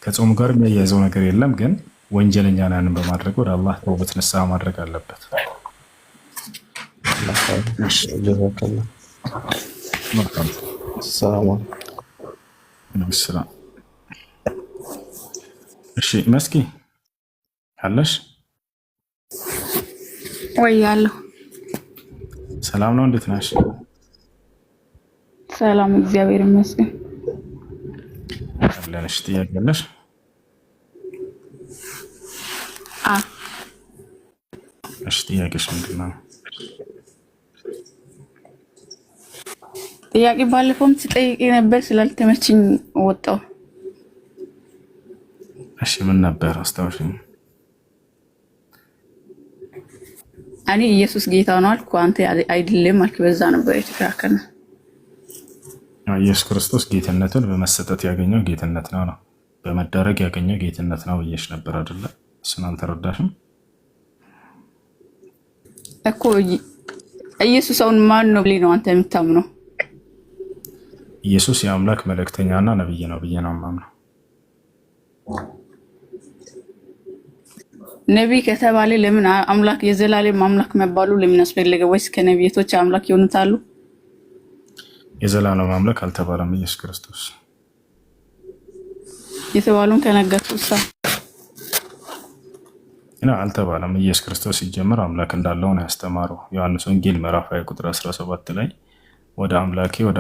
Speaker 5: ከጾሙ ጋር የሚያያይዘው ነገር የለም። ግን ወንጀለኛ ነን በማድረግ ወደ አላህ ተውበት ንስሐ ማድረግ አለበት። እሺ መስኪ አለሽ
Speaker 8: ወይ? ያለሁ
Speaker 5: ሰላም ነው። እንዴት ነሽ?
Speaker 8: ሰላም እግዚአብሔር ይመስገን።
Speaker 5: አለሽ ጥያቄ አለሽ? እሺ ጥያቄሽ ምንድን ነው?
Speaker 8: ጥያቄ ባለፈውም ስጠይቅ ነበር ስላልተመችኝ ወጣው።
Speaker 5: እሺ ምን ነበር አስታውሽኝ?
Speaker 8: እኔ ኢየሱስ ጌታ ነው አልኩ፣ አንተ አይደለም አልክ። በዛ ነበር የተከራከርነው።
Speaker 5: ኢየሱስ ክርስቶስ ጌትነትን በመሰጠት ያገኘው ጌትነት ነው፣ በመደረግ ያገኘው ጌትነት ነው ብዬሽ ነበር አይደለ? እሱን አልተረዳሽም
Speaker 8: እኮ። ኢየሱስ አሁን ማን ነው ብለህ ነው አንተ የምታምነው?
Speaker 5: ኢየሱስ የአምላክ መልእክተኛና ነብይ ነው ብዬ ነው የማምነው።
Speaker 8: ነብይ ከተባለ ለምን አምላክ የዘላለም አምላክ መባሉ ለምን አስፈለገ? ወይስ ከነቢያቶች አምላክ ይሆኑታሉ?
Speaker 5: የዘላለም አምላክ አልተባለም። ኢየሱስ ክርስቶስ
Speaker 8: የተባሉን ከነገርኩሳ
Speaker 5: እና አልተባለም። ኢየሱስ ክርስቶስ ሲጀምር አምላክ እንዳለው ነው ያስተማረው። ዮሐንስ ወንጌል ምዕራፍ 20 ቁጥር 17 ላይ ወደ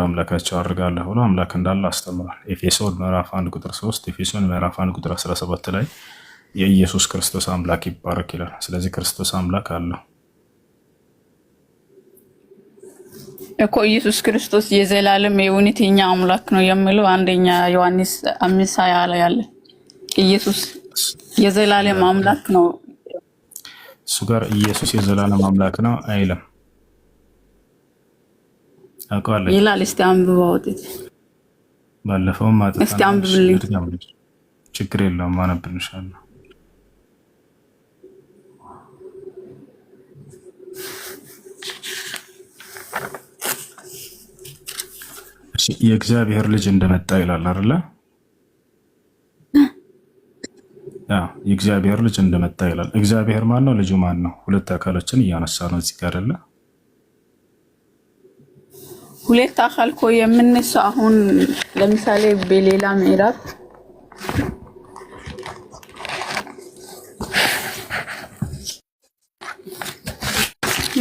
Speaker 5: አምላካቸው አድርጋለሁ ብሎ አምላክ እንዳለ አስተምሯል። ኤፌሶን ምዕራፍ 1 ቁጥር 3፣ ኤፌሶን ምዕራፍ 1 ቁጥር 17 ላይ የኢየሱስ ክርስቶስ አምላክ ይባረክ ይላል። ስለዚህ ክርስቶስ አምላክ አለው
Speaker 8: እኮ። ኢየሱስ ክርስቶስ የዘላለም የእውነተኛ አምላክ ነው የሚለው አንደኛ ዮሐንስ 5:20 ላይ ያለ ኢየሱስ የዘላለም አምላክ ነው።
Speaker 5: እሱ ጋር ኢየሱስ የዘላለም አምላክ ነው አይልም። አውቃለሁ
Speaker 8: ይላል። እስቲ አንብበው።
Speaker 5: ባለፈውም ማጥፋት
Speaker 8: እስቲ አንብብልኝ።
Speaker 5: ችግር የለውም አነብልሻለሁ። እሺ የእግዚአብሔር ልጅ እንደመጣ ይላል አይደለ? የእግዚአብሔር ልጅ እንደመጣ ይላል። እግዚአብሔር ማን ነው? ልጁ ማን ነው? ሁለት አካሎችን እያነሳ ነው እዚህ ጋር አይደለ?
Speaker 8: ሁለት አካል እኮ የምንነሳው አሁን ለምሳሌ በሌላ ምዕራፍ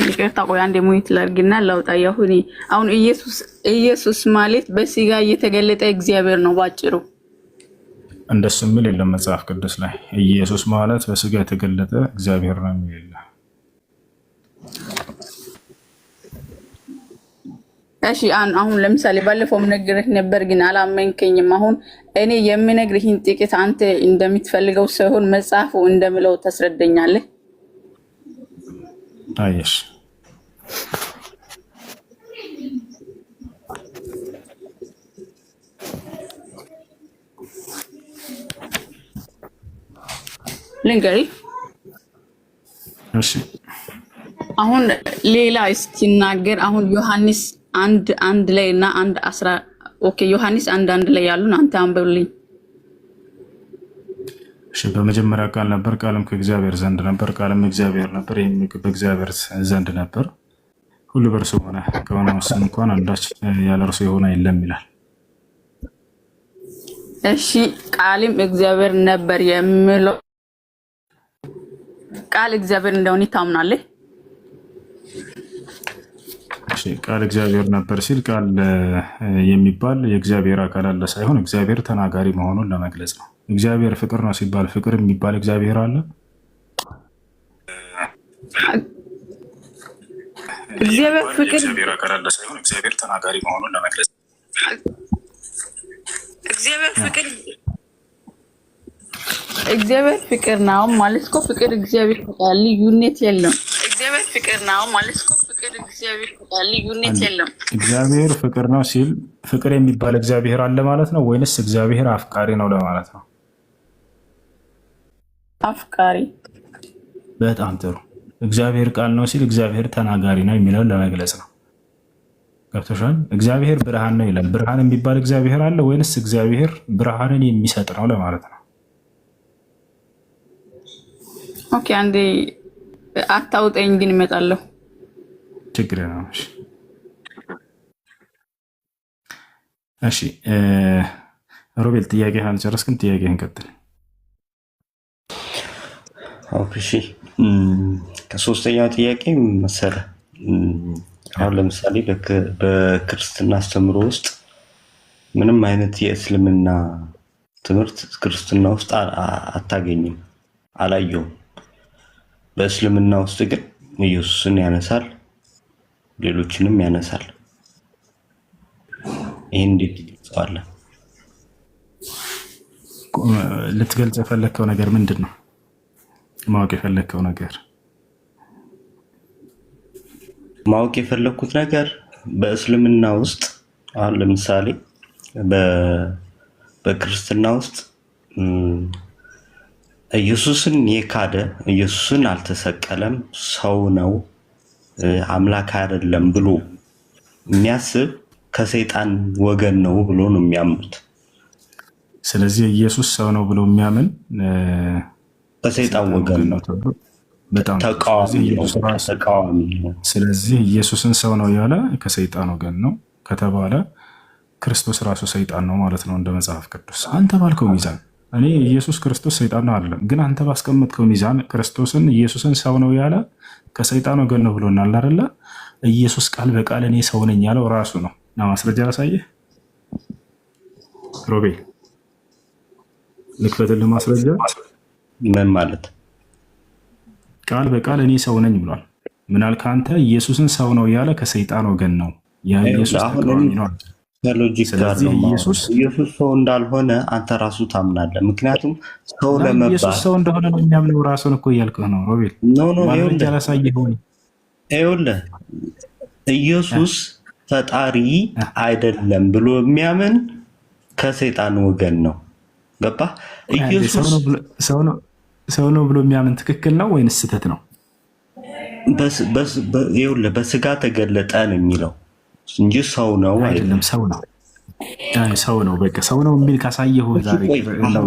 Speaker 8: ይቅርታ ቆይ አንዴ ሙይት ላድርግና ላውጣ። አሁን ኢየሱስ ማለት በስጋ እየተገለጠ እግዚአብሔር ነው ባጭሩ።
Speaker 5: እንደሱ የሚል የለም መጽሐፍ ቅዱስ ላይ። ኢየሱስ ማለት በስጋ የተገለጠ እግዚአብሔር ነው የሚል።
Speaker 8: እሺ አሁን ለምሳሌ ባለፈውም ነግሬህ ነበር ግን አላመንከኝም። አሁን እኔ የምነግርህን ጥቂት አንተ እንደምትፈልገው ሳይሆን መጽሐፉ እንደምለው ታስረዳኛለህ።
Speaker 5: አየሽ
Speaker 8: ልንገርህ።
Speaker 5: እሺ
Speaker 8: አሁን ሌላ እስኪናገር አሁን ዮሐንስ 1:1 ላይ እና 1:10 ኦኬ ዮሐንስ 1:1 ላይ ያሉን አንተ አንብብልኝ።
Speaker 5: እሺ በመጀመሪያ ቃል ነበር፣ ቃልም ከእግዚአብሔር ዘንድ ነበር፣ ቃልም እግዚአብሔር ነበር፣ ይህም በእግዚአብሔር ዘንድ ነበር፣ ሁሉ በእርሱ ሆነ፣ ከሆነው እንኳን አንዳች ያለ እርሱ የሆነ የለም ይላል።
Speaker 8: እሺ ቃልም እግዚአብሔር ነበር የሚለው ቃል እግዚአብሔር እንደሆነ ታምናለህ?
Speaker 5: እሺ ቃል እግዚአብሔር ነበር ሲል ቃል የሚባል የእግዚአብሔር አካል አለ ሳይሆን እግዚአብሔር ተናጋሪ መሆኑን ለመግለጽ ነው። እግዚአብሔር ፍቅር ነው ሲባል ፍቅር የሚባል እግዚአብሔር አለ?
Speaker 8: እግዚአብሔር ፍቅር
Speaker 5: የእግዚአብሔር አካል አለ ሳይሆን እግዚአብሔር ተናጋሪ መሆኑን ለመግለጽ
Speaker 8: እግዚአብሔር ፍቅር ነው ማለት እኮ ፍቅር እግዚአብሔር ፈቃድ ልዩነት የለም። እግዚአብሔር ፍቅር ነው ማለት እኮ ፍቅር እግዚአብሔር ፈቃድ ልዩነት የለም።
Speaker 5: እግዚአብሔር ፍቅር ነው ሲል ፍቅር የሚባል እግዚአብሔር አለ ማለት ነው ወይንስ እግዚአብሔር አፍቃሪ ነው ለማለት ነው?
Speaker 8: አፍቃሪ።
Speaker 5: በጣም ጥሩ። እግዚአብሔር ቃል ነው ሲል እግዚአብሔር ተናጋሪ ነው የሚለውን ለመግለጽ ነው። ገብቶሻል? እግዚአብሔር ብርሃን ነው ይላል። ብርሃን የሚባል እግዚአብሔር አለ ወይንስ እግዚአብሔር ብርሃንን የሚሰጥ ነው ለማለት ነው?
Speaker 8: ኦኬ፣ አንዴ አታውጠኝ ግን እመጣለሁ።
Speaker 5: ችግር ነው። እሺ ሮቤል ጥያቄ አልጨረስክም? ጥያቄህን ቀጥል።
Speaker 3: እሺ ከሶስተኛው ጥያቄ መሰለ አሁን ለምሳሌ በክርስትና አስተምሮ ውስጥ ምንም አይነት የእስልምና ትምህርት ክርስትና ውስጥ አታገኝም፣ አላየውም። በእስልምና ውስጥ ግን ኢየሱስን ያነሳል፣ ሌሎችንም ያነሳል። ይህን እንዴት ትገልጸዋለህ?
Speaker 5: ልትገልጽ የፈለግከው ነገር ምንድን ነው? ማወቅ የፈለግከው ነገር?
Speaker 3: ማወቅ የፈለግኩት ነገር በእስልምና ውስጥ አሁን ለምሳሌ በክርስትና ውስጥ ኢየሱስን የካደ ኢየሱስን አልተሰቀለም፣ ሰው ነው፣ አምላክ አይደለም ብሎ የሚያስብ ከሰይጣን ወገን ነው ብሎ ነው የሚያምኑት።
Speaker 5: ስለዚህ ኢየሱስ ሰው ነው ብሎ የሚያምን
Speaker 3: ከሰይጣን ወገን ነው፣ ተቃዋሚ ነው።
Speaker 5: ስለዚህ ኢየሱስን ሰው ነው ያለ ከሰይጣን ወገን ነው ከተባለ ክርስቶስ ራሱ ሰይጣን ነው ማለት ነው እንደ መጽሐፍ ቅዱስ። አንተ ባልከው ሚዛን እኔ ኢየሱስ ክርስቶስ ሰይጣን ነው አይደለም፣ ግን አንተ ባስቀመጥከው ሚዛን ክርስቶስን ኢየሱስን ሰው ነው ያለ ከሰይጣን ወገን ነው ብሎናል አይደለ? ኢየሱስ ቃል በቃል እኔ ሰው ነኝ ያለው ራሱ ነው። ና ማስረጃ ላሳየህ። ሮቤ ልክፈትልህ ማስረጃ።
Speaker 3: ምን ማለት?
Speaker 5: ቃል በቃል እኔ ሰው ነኝ ብሏል። ምን አልክ አንተ? ኢየሱስን ሰው ነው ያለ ከሰይጣን ወገን ነው። ያ ኢየሱስ ተቃዋሚ ነው።
Speaker 3: ስለዚህ ኢየሱስ ሰው እንዳልሆነ አንተ ራሱ ታምናለህ። ምክንያቱም ሰው ለመባል
Speaker 5: ኢየሱስ ሰው እንደሆነ ነው የሚያምነው። ራሱን እኮ እያልክህ ነው ሮቤል። ማስረጃ ላሳየህ ሆይ
Speaker 3: ይኸውልህ ኢየሱስ ፈጣሪ አይደለም ብሎ የሚያምን ከሰይጣን ወገን ነው። ገባህ? ኢየሱስ
Speaker 5: ሰው ነው ብሎ የሚያምን ትክክል ነው ወይንስ ስህተት ነው?
Speaker 3: ይኸውልህ በስጋ ተገለጠ ነው የሚለው እንጂ ሰው ነው
Speaker 5: አይደለም። ሰው ነው በቃ ሰው ነው የሚል ካሳየሁ ዛሬ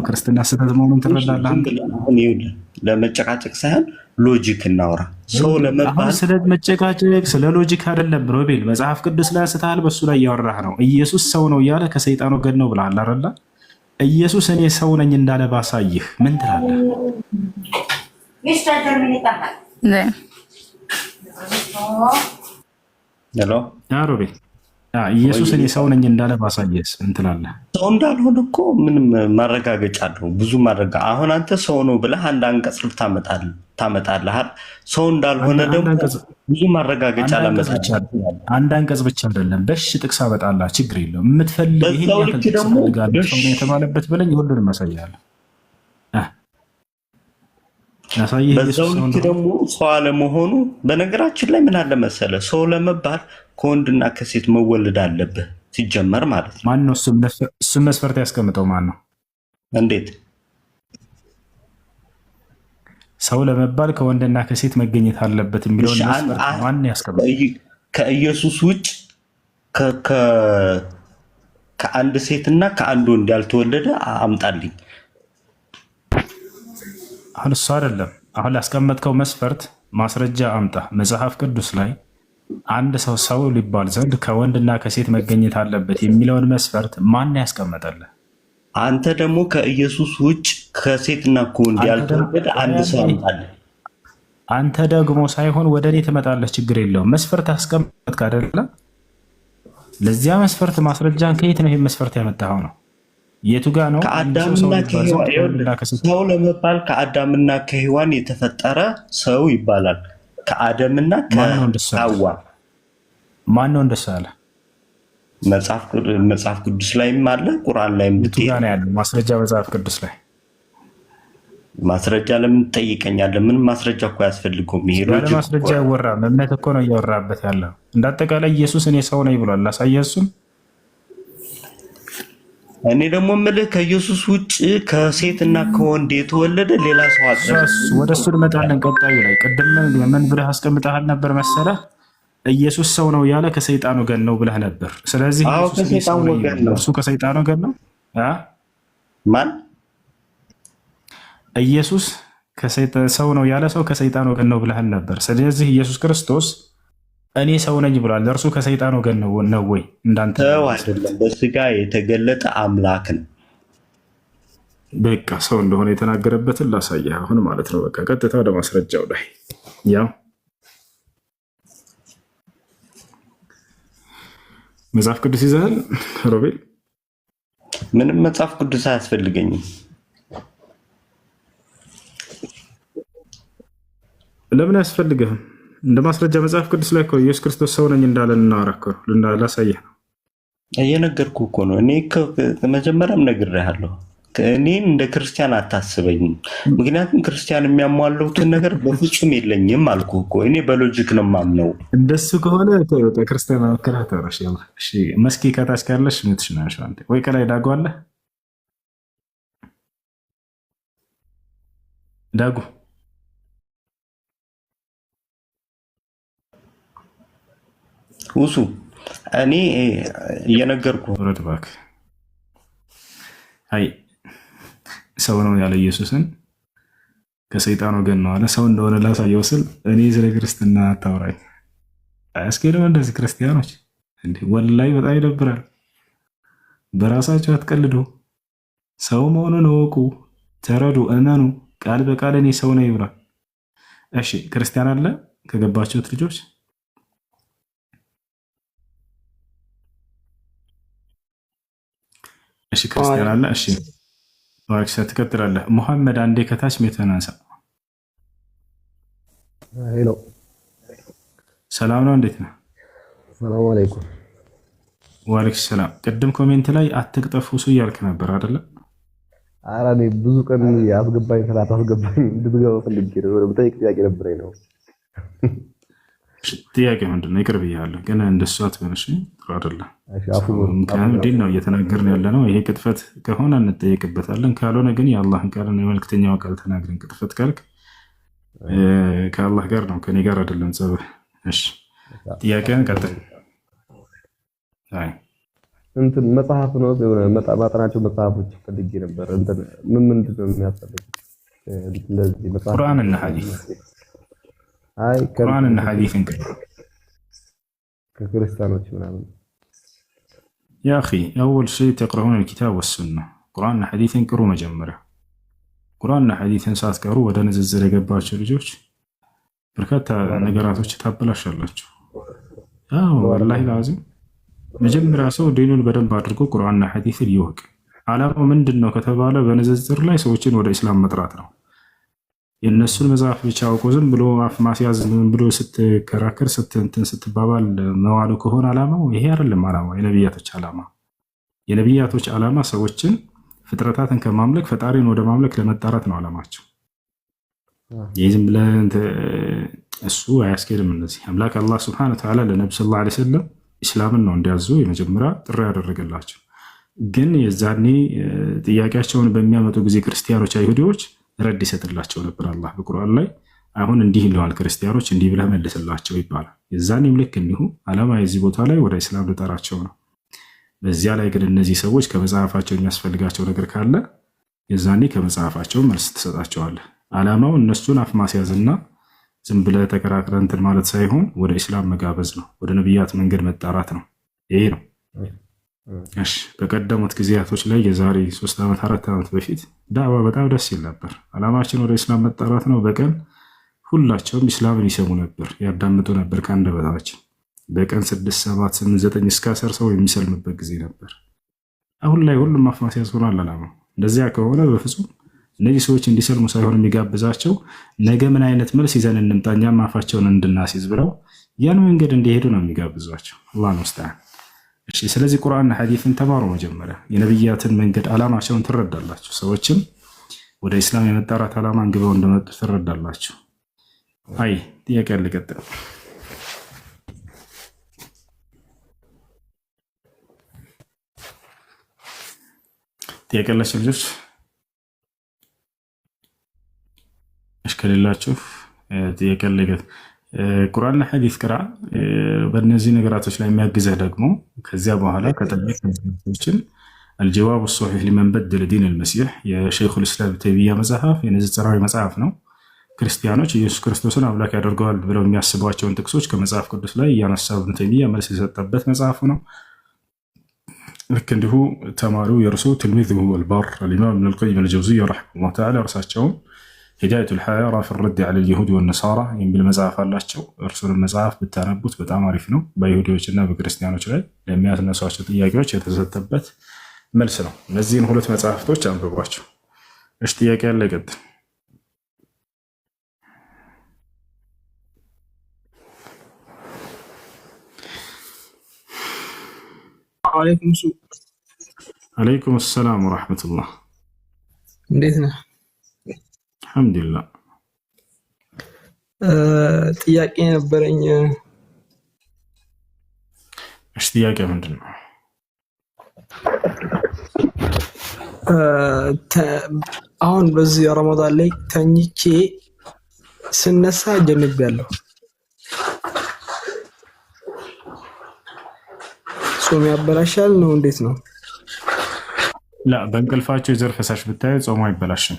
Speaker 5: ክርስትና ስህተት መሆኑን ትረዳለህ።
Speaker 3: ለመጨቃጨቅ ሳይሆን ሎጂክ እናውራ። ሰው ለመባል
Speaker 5: ስለ መጨቃጨቅ ስለ ሎጂክ አይደለም ሮቤል። መጽሐፍ ቅዱስ ላይ አንስተሃል፣ በሱ ላይ እያወራህ ነው። ኢየሱስ ሰው ነው እያለ ከሰይጣን ወገን ነው ብለሃል አይደለ? ኢየሱስ እኔ ሰው ነኝ እንዳለ ባሳይህ ምን ትላለህ? ሮቤል ኢየሱስ እኔ ሰው ነኝ እንዳለ ባሳየህስ ምን ትላለህ?
Speaker 3: ሰው እንዳልሆነ እኮ ምንም ማረጋገጫ አለው። ብዙ አሁን አንተ ሰው ነው ብለህ አንድ አንቀጽ ታመጣለህ። ሰው እንዳልሆነ ደግሞ ብዙ ማረጋገጫ ለመጣ
Speaker 5: አንድ አንቀጽ ብቻ አይደለም፣ በሽ ጥቅስ አመጣልህ። ችግር የለውም። የምትፈልግ ይሄን ያክል ጥቅስ ፈልጋለህ ሰው ነው የተባለበት ብለኝ ሁሉንም አሳያለሁ።
Speaker 3: በዛው ልክ ደግሞ ሰው አለመሆኑ በነገራችን ላይ ምን አለ መሰለህ፣ ሰው ለመባል ከወንድና ከሴት መወለድ አለብህ ሲጀመር ማለት ነው።
Speaker 5: ማን ነው እሱም መስፈርት ያስቀምጠው? ማን ነው?
Speaker 3: እንዴት
Speaker 5: ሰው ለመባል ከወንድና ከሴት መገኘት አለበት የሚለውን መስፈርት ማን ያስቀምጠው?
Speaker 3: ከኢየሱስ ውጭ ከአንድ ሴትና ከአንድ ወንድ ያልተወለደ አምጣልኝ።
Speaker 5: አሁን እሱ አይደለም። አሁን ላስቀመጥከው መስፈርት ማስረጃ አምጣ። መጽሐፍ ቅዱስ ላይ አንድ ሰው ሊባል ዘንድ ከወንድና ከሴት መገኘት አለበት የሚለውን መስፈርት ማን ያስቀመጠልህ?
Speaker 3: አንተ ደግሞ ከኢየሱስ ውጭ ከሴትና ከወንድ ያልተወለደ አንድ ሰው አምጣልህ።
Speaker 5: አንተ ደግሞ ሳይሆን ወደ እኔ ትመጣለህ፣ ችግር የለውም። መስፈርት አስቀመጥክ አይደለ? ለዚያ መስፈርት ማስረጃን ከየት ነው? ይሄ መስፈርት ያመጣኸው ነው? የቱ ጋ ነው?
Speaker 3: ሰው ለመባል ከአዳምና ከሔዋን የተፈጠረ ሰው ይባላል። ከአደምና ከሐዋ
Speaker 5: ማን ነው እንደሱ ያለ?
Speaker 3: መጽሐፍ ቅዱስ ላይም አለ፣ ቁርአን ላይም
Speaker 5: ብትሄድ ያለ ማስረጃ መጽሐፍ ቅዱስ ላይ
Speaker 3: ማስረጃ ለምን ትጠይቀኛለህ? ምን ማስረጃ እኮ አያስፈልገውም። ይሄ
Speaker 5: ያለ ማስረጃ አይወራም። እምነት እኮ ነው እያወራበት ያለው። እንዳጠቃላይ ኢየሱስ እኔ ሰው ነኝ ብሏል። ላሳየህ እሱን።
Speaker 3: እኔ ደግሞ የምልህ ከኢየሱስ ውጭ ከሴትና ከወንድ የተወለደ ሌላ ሰው አለ።
Speaker 5: ወደ እሱ እንመጣለን ቀጣዩ ላይ። ቅድም ምን ብለህ አስቀምጠሃል ነበር መሰለህ? ኢየሱስ ሰው ነው ያለ ከሰይጣን ወገን ነው ብለህ ነበር። ስለዚህ እሱ ከሰይጣን ወገን ነው።
Speaker 3: ማን?
Speaker 5: ኢየሱስ ሰው ነው ያለ ሰው ከሰይጣን ወገን ነው ብለህ ነበር። ስለዚህ ኢየሱስ ክርስቶስ እኔ ሰው ነኝ ብሏል። እርሱ ከሰይጣን ወገን ነው ወይ? እንዳንተ
Speaker 3: ሰው አይደለም፣ በስጋ የተገለጠ አምላክ ነው።
Speaker 5: በቃ ሰው እንደሆነ የተናገረበትን ላሳየህ አሁን ማለት ነው። በቃ ቀጥታ ወደ ማስረጃው ላይ ያው መጽሐፍ ቅዱስ ይዘሃል ሮቤል?
Speaker 3: ምንም መጽሐፍ ቅዱስ አያስፈልገኝም።
Speaker 5: ለምን አያስፈልግህም? እንደ ማስረጃ መጽሐፍ ቅዱስ ላይ እኮ ኢየሱስ ክርስቶስ ሰው ነኝ እንዳለን እናወራከሩ ላሳየህ ነው።
Speaker 3: እየነገርኩህ እኮ ነው። እኔ መጀመሪያም ነግሬሃለሁ። እኔን እንደ ክርስቲያን አታስበኝም። ምክንያቱም ክርስቲያን የሚያሟሉትን ነገር በፍጹም የለኝም አልኩህ እኮ። እኔ በሎጂክ ነው የማምነው።
Speaker 5: እንደሱ ከሆነ ክርስቲያን መከራተራሽ መስኪ ከታች ካለሽ ምትሽናሽ ወይ ከላይ ዳጉ አለ ዳጉ
Speaker 3: ውሱ እኔ እየነገርኩህ
Speaker 5: አይ ሰው ነው ያለ ኢየሱስን ከሰይጣን ወገን ነው አለ። ሰው እንደሆነ ላሳየው ስል እኔ ስለ ክርስትና አታውራኝ። አያስኬድም እንደዚህ ክርስቲያኖች እንዴ! ወላሂ በጣም ይደብራል። በራሳቸው አትቀልዱ። ሰው መሆኑን እወቁ፣ ተረዱ፣ እመኑ። ቃል በቃል እኔ ሰው ነኝ ብሏል። እሺ ክርስቲያን አለ ከገባችሁት ልጆች? እሺ ክርስቲያን አለ። እሺ ዋክሰ ትቀጥላለህ። ሙሐመድ አንዴ ከታች ሜትህን አንሳ።
Speaker 9: ሄሎ
Speaker 5: ሰላም ነው፣ እንዴት ነህ?
Speaker 9: ሰላም አለይኩም።
Speaker 5: ወአለይኩም ሰላም። ቅድም ኮሜንት ላይ አትቅጠፉ ሱ እያልክ ነበር አይደለ?
Speaker 9: ኧረ እኔ ብዙ ቀን አስገባኝ ስላት አስገባኝ እንድትገባ ፈልጌ ነው። በጠይቅ ጥያቄ ነበረኝ ነው።
Speaker 5: ጥያቄ ምንድን ነው? ይቅር ብያለሁ፣ ግን እንደሱ አትበነሽ፣ ጥሩ አይደለም። ምክንያቱም እንዴት ነው እየተናገርን ያለ ነው። ይሄ ቅጥፈት ከሆነ እንጠየቅበታለን፣ ካልሆነ ግን የአላህን ቃልና የመልክተኛው ቃል ተናግረን ቅጥፈት ካልክ ከአላህ ጋር ነው፣ ከኔ ጋር አይደለም ጸብህ። እሺ ጥያቄን ቀጥል።
Speaker 9: እንትን መጽሐፍ ነው ማጠናቸው መጽሐፎች ፈልጌ ነበር። እንትን ምንድን ነው የሚያስፈልግ? እንደዚህ መጽሐፍ
Speaker 5: ቁርአንና ሐዲስ ቁርአንና ሐዲስን
Speaker 9: ከክርስቲያኖች ምናምን
Speaker 5: ያ አኺ አወል ሸይ ተቅረኡን الكتاب والسنة ቁርአንና ሐዲስን ቅሩ። መጀመሪያ ቁርአንና ሐዲስን ሳትቀሩ ወደ ንዝዝር የገባችሁ ልጆች በርካታ ነገራቶች ታበላሻላችሁ። አዎ ወላሂ ላዚም መጀመሪያ ሰው ዲኑን በደንብ አድርጎ ቁርአንና ሐዲስን ይወቅ። ዓላማው ምንድነው ከተባለ በንዝዝር ላይ ሰዎችን ወደ እስላም መጥራት ነው። የእነሱን መጽሐፍ ብቻ አውቆ ዝም ብሎ አፍ ማስያዝ ብሎ ስትከራከር ስትባባል መዋሉ ከሆነ ዓላማው ይሄ አይደለም። ዓላማው የነቢያቶች ዓላማ ሰዎችን ፍጥረታትን ከማምለክ ፈጣሪን ወደ ማምለክ ለመጣራት ነው ዓላማቸው። ይህ ዝም ብለህ እሱ አያስኬድም። እነዚህ አምላክ አላህ ሱብሓነሁ ወተዓላ ለነብዩ ሰለላሁ ዐለይሂ ወሰለም ኢስላምን ነው እንዲያዙ የመጀመሪያ ጥሪ ያደረገላቸው። ግን የዛኔ ጥያቄያቸውን በሚያመጡ ጊዜ ክርስቲያኖች፣ አይሁዲዎች ረድ ይሰጥላቸው ነበር አላህ በቁርአን ላይ። አሁን እንዲህ ይለዋል ክርስቲያኖች እንዲህ ብለህ መልስላቸው ይባላል። የዛኔም ልክ እንዲሁ ዓላማ የዚህ ቦታ ላይ ወደ ኢስላም ልጠራቸው ነው። በዚያ ላይ ግን እነዚህ ሰዎች ከመጽሐፋቸው የሚያስፈልጋቸው ነገር ካለ የዛኔ ከመጽሐፋቸው መልስ ትሰጣቸዋለህ። ዓላማው እነሱን አፍ ማስያዝና ዝም ብለህ ተከራክረህ እንትን ማለት ሳይሆን ወደ ኢስላም መጋበዝ ነው፣ ወደ ነቢያት መንገድ መጣራት ነው። ይሄ ነው። እሺ በቀደሙት ጊዜያቶች ላይ የዛሬ 3 ዓመት 4 ዓመት በፊት ዳዕዋ በጣም ደስ ይል ነበር። ዓላማችን ወደ ኢስላም መጣራት ነው። በቀን ሁላቸውም ኢስላምን ይሰሙ ነበር፣ ያዳምጡ ነበር ከአንደበታቸው። በቀን 6፣ 7፣ 8፣ 9 እስከ 10 ሰው የሚሰልምበት ጊዜ ነበር። አሁን ላይ ሁሉም አፍ ማስያዝ ሆኗል ዓላማው። እንደዚያ ከሆነ በፍጹም እነዚህ ሰዎች እንዲሰልሙ ሳይሆን የሚጋብዛቸው ነገ ምን አይነት መልስ ይዘን እንምጣ እኛም አፋቸውን እንድናስይዝ ብለው ያን መንገድ እንዲሄዱ ነው የሚጋብዟቸው። አላህ ነው ስታን። እሺ፣ ስለዚህ ቁርአንና ሐዲስን ተማሩ። መጀመሪያ የነብያትን መንገድ ዓላማቸውን ትረዳላችሁ። ሰዎችም ወደ ኢስላም የመጣራት ዓላማ አንግበው እንደመጡ ትረዳላችሁ። አይ ጥያቄ አለ። ቀጥል። ጥያቄ ያላችሁ ልጆች ከሌላችሁ ጥያቄ አለ። ቁርአንና ሐዲስ ቅራ። በእነዚህ ነገራቶች ላይ የሚያግዘህ ደግሞ ከዚያ በኋላ ከጠየቅን አልጀዋብ ሶሒሕ ሊመን በደለ ዲን አልመሲሕ የሸይኹል ኢስላም ተይሚያ መጽሐፍ የንጽጽራዊ መጽሐፍ ነው። ክርስቲያኖች ኢየሱስ ክርስቶስን አምላክ ያደርገዋል ብለው የሚያስቧቸውን ጥቅሶች ከመጽሐፍ ቅዱስ ላይ እያነሳ ኢብኑ ተይሚያ መልስ የሰጠበት መጽሐፉ ነው። ልክ እንዲሁ ተማሪው የእርሱ ትልሚዙሁ ወልባር አልኢማም ኢብኑል ቀይም አልጀውዚያ ረሒመሁላህ ተዓላ እርሳቸውን ሂዳየቱል ሐያራ ፊ ረድ ዐለ ልየሁድ ወነሳራ የሚል መጽሐፍ አላቸው። እርሱንም መጽሐፍ ብታነቡት በጣም አሪፍ ነው። በይሁዲዎች እና በክርስቲያኖች ላይ ለሚያስነሷቸው ጥያቄዎች የተሰጠበት መልስ ነው። እነዚህን ሁለት መጽሐፍቶች አንብቧቸው። እሺ፣ ጥያቄ ያለ ይቀጥል። አለይኩም ሰላም ወራህመቱላህ።
Speaker 10: እንዴት ነህ?
Speaker 5: አልሐምዱሊላህ።
Speaker 10: ጥያቄ ነበረኝ።
Speaker 5: እሺ፣ ጥያቄ ምንድን ነው?
Speaker 10: አሁን በዚህ ረመዳን ላይ ተኝቼ ስነሳ ጀንቤያለሁ። ጾም ያበላሻል ነው? እንዴት ነው?
Speaker 5: ላ በእንቅልፋቸው የዘር ፈሳሽ ብታዩ ጾሙ አይበላሽም።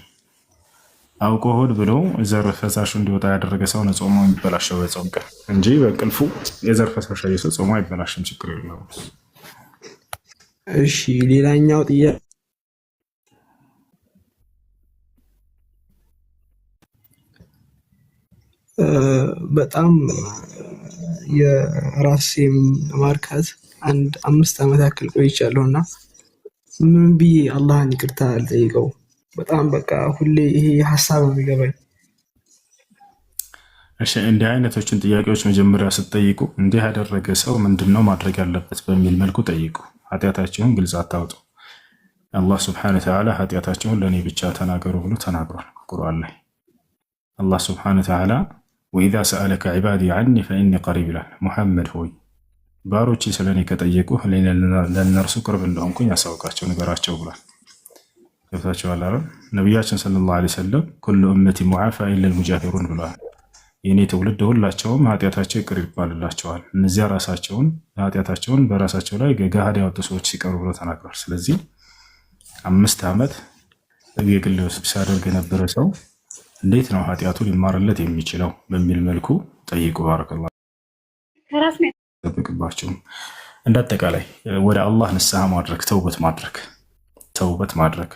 Speaker 5: አውቆ ሆድ ብሎ ዘር ፈሳሹ እንዲወጣ ያደረገ ሰው ነው ጾሙ የሚበላሸው በጾም ቀን እንጂ በእንቅልፉ የዘር ፈሳሽ ያየሰው ጾሙ አይበላሽም። ችግር የለውም።
Speaker 10: እሺ፣ ሌላኛው ጥያቄ በጣም የራሴም ማርካት 5 ዓመት ያክል ቆይቻለሁ እና ምን ብዬ አላህን ይቅርታ አልጠይቀው? በጣም በቃ ሁሌ ይሄ ሀሳብ የሚገባኝ።
Speaker 5: እሺ፣ እንዲህ አይነቶችን ጥያቄዎች መጀመሪያ ስትጠይቁ እንዲህ ያደረገ ሰው ምንድን ነው ማድረግ ያለበት በሚል መልኩ ጠይቁ። ኃጢአታችሁን ግልጽ አታውጡ። አላህ ስብሐነሁ ወተዓላ ኃጢአታችሁን ለእኔ ብቻ ተናገሩ ብሎ ተናግሯል ቁርአን ላይ። አላህ ስብሐነሁ ወተዓላ ወኢዛ ሰአለከ ዒባዲ ዐኒ ፈኢኒ ቀሪብ ይላል። ሙሐመድ ሆይ ባሮቼ ስለ እኔ ከጠየቁ ለእነርሱ ቅርብ እንደሆንኩኝ ያሳውቃቸው ንገራቸው ብሏል። ገብታችኋል አይደል? ነቢያችን ሰለላሁ ዐለይሂ ወሰለም ኩሉ ኡመቲ ሙዓፋ ኢለል ሙጃሂሩን ብለዋል። የእኔ ትውልድ ሁላቸውም ኃጢአታቸው ይቅር ይባልላቸዋል፣ እነዚያ ራሳቸውን ኃጢአታቸውን በራሳቸው ላይ ገሃድ ያወጡ ሰዎች ሲቀሩ ብሎ ተናግሯል። ስለዚህ 5 ዓመት የግል ሲያደርግ የነበረ ሰው እንዴት ነው ኃጢአቱ ሊማርለት የሚችለው በሚል መልኩ ጠይቁ። ባረከላሁ ጠብቅባችሁም። እንዳጠቃላይ ወደ አላህ ንስሐ ማድረግ ተውበት ማድረግ